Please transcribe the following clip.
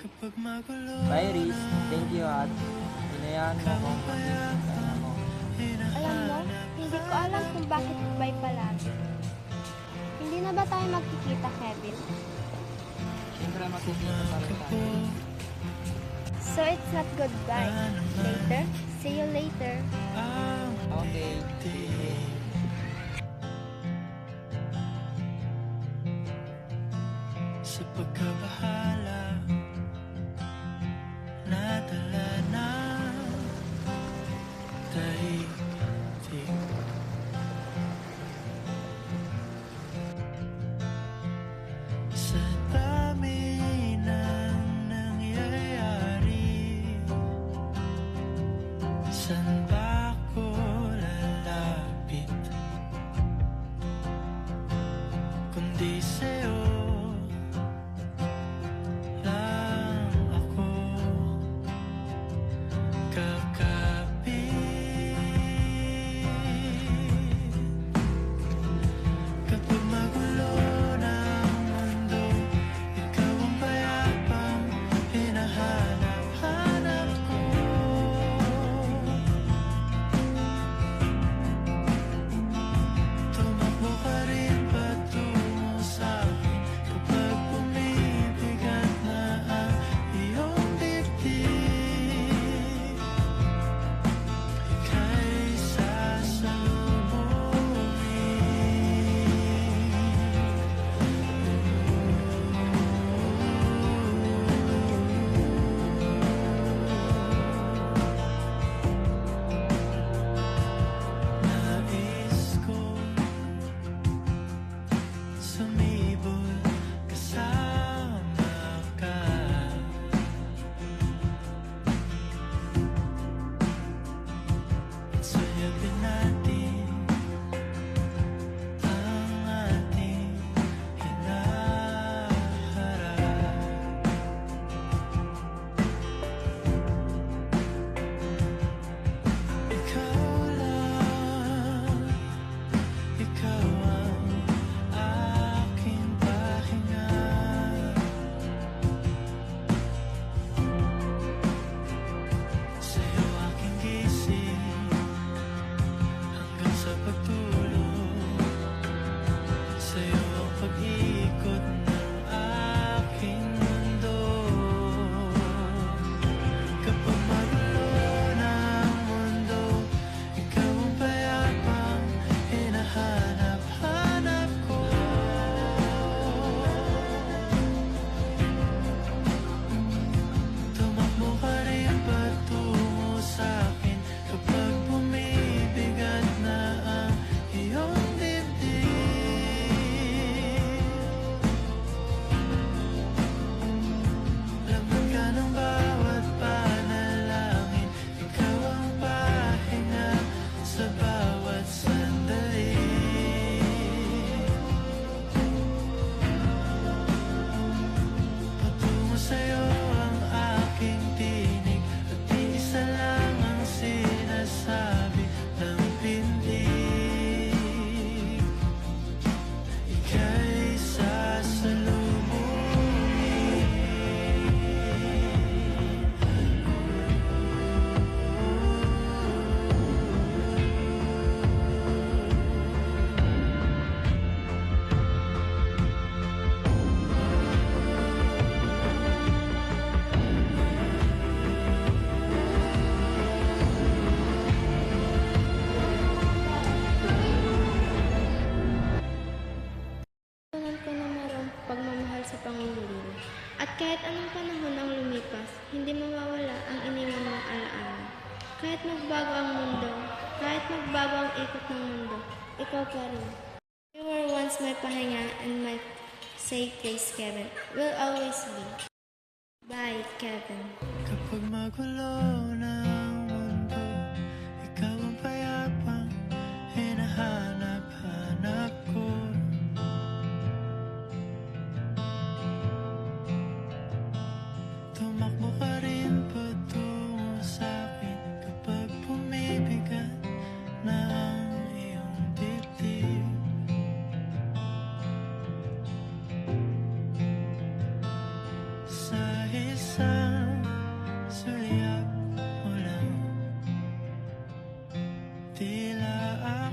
Bye, Riz. Thank you at hinayaan mo akong mag-isip ka mo. Alam mo, hindi ko alam kung bakit goodbye palagi. Hindi na ba tayo magkikita, Kevin? Siyempre makikita pa rin tayo. So it's not goodbye. Later? See you later. Okay. Sa pagkabahala, nadala na daigdig. Sa dami ng nangyayari, saan ba ako lalapit? Kundi sa'yo lang ako kakapit. Kapag magulo na ang mundo, ikaw ang payapang hinahanap-hanap ko. Tumakbo ka rin patungo sa'kin kapag bumibigat na ang iyong dibdib. Ika'y nais ko sumibol kasama ka. At sayapin natin ang ating hinaharap. Ikaw lang, ikaw ang aking pahinga. Sa'yo aking gising hanggang sa pagtulog. Sa'yo ang pag-ikot ng aking mundo. Kapag magulo na ang mundo, ikaw ang payapang hinahanap-hanap ko. Tumakbo ka rin patungo sa'kin kapag bumibigat na ang iyong dibdib. Laman ka ng bawat panalangin, ikaw ang pahinga sa bawat sandali. Patungo sa'yo ang aking tinig at isa lang ang sinasabi ng pindig. Ika'y Tunan ko na mayroong pagmamahal sa pangungulila. At kahit anong panahon ang lumipas, hindi mawawala ang iniwan mong alaala. Kahit magbago ang mundo, kahit magbago ang ikot ng mundo, ikaw pa rin. You were once my pahinga and my safe place, Kevin. Will always be. Bye, Kevin. kapag magulo na ang mundo, ikaw ang payapang hinahanap-hanap ko. Tumakbo ka rin patungo sa'kin kapag bumibigat na ang iyong dibdib. Sa isa tila